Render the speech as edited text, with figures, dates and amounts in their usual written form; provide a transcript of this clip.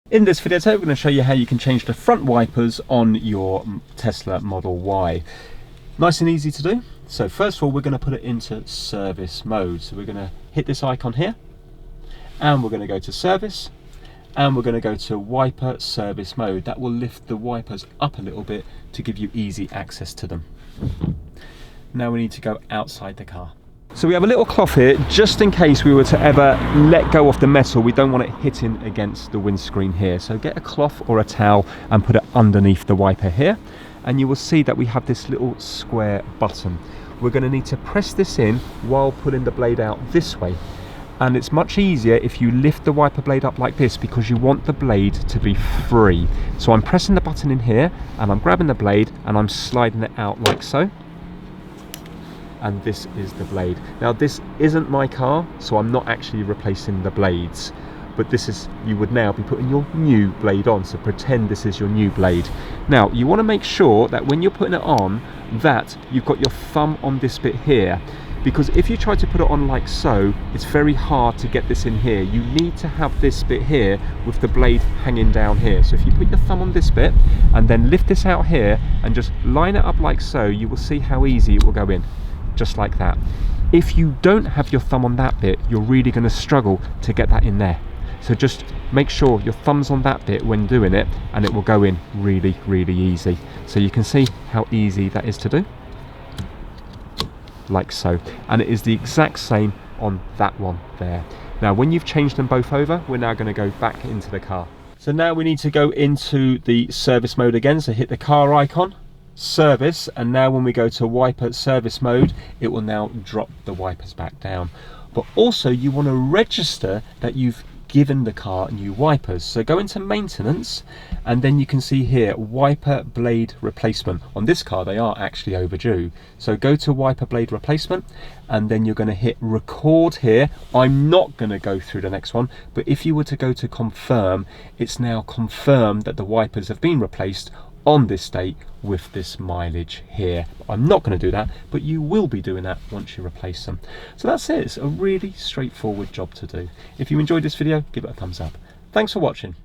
In this video today, we're going to show you how you can change the front wipers on your Tesla Model Y. Nice and easy to do. So first of all, we're going to put it into service mode. So we're going to hit this icon here, and we're going to go to service, and we're going to go to wiper service mode. That will lift the wipers up a little bit to give you easy access to them. Now we need to go outside the car. So we have a little cloth here, just in case we were to ever let go of the metal. We don't want it hitting against the windscreen here. So get a cloth or a towel and put it underneath the wiper here. And you will see that we have this little square button. We're going to need to press this in while pulling the blade out this way. And it's much easier if you lift the wiper blade up like this, because you want the blade to be free. So I'm pressing the button in here, and I'm grabbing the blade and I'm sliding it out like so. And this is the blade. Now this isn't my car, so I'm not actually replacing the blades, but this is, you would now be putting your new blade on, so pretend this is your new blade. Now you want to make sure that when you're putting it on, that you've got your thumb on this bit here, because if you try to put it on like so, it's very hard to get this in here. You need to have this bit here with the blade hanging down here. So if you put your thumb on this bit and then lift this out here and just line it up like so, you will see how easy it will go in. Just like that. If you don't have your thumb on that bit, you're really going to struggle to get that in there. So just make sure your thumb's on that bit when doing it, and it will go in really, really easy. So you can see how easy that is to do. Like so. And it is the exact same on that one there. Now when you've changed them both over, we're now going to go back into the car. So now we need to go into the service mode again. So hit the car icon, service, and now when we go to wiper service mode, it will now drop the wipers back down. But also you want to register that you've given the car new wipers. So go into maintenance, and then you can see here wiper blade replacement. On this car they are actually overdue, so go to wiper blade replacement, and then you're going to hit record here. I'm not going to go through the next one, but if you were to go to confirm, it's now confirmed that the wipers have been replaced on this date with this mileage here. I'm not going to do that, but you will be doing that once you replace them. So that's it. It's a really straightforward job to do. If you enjoyed this video, give it a thumbs up. Thanks for watching.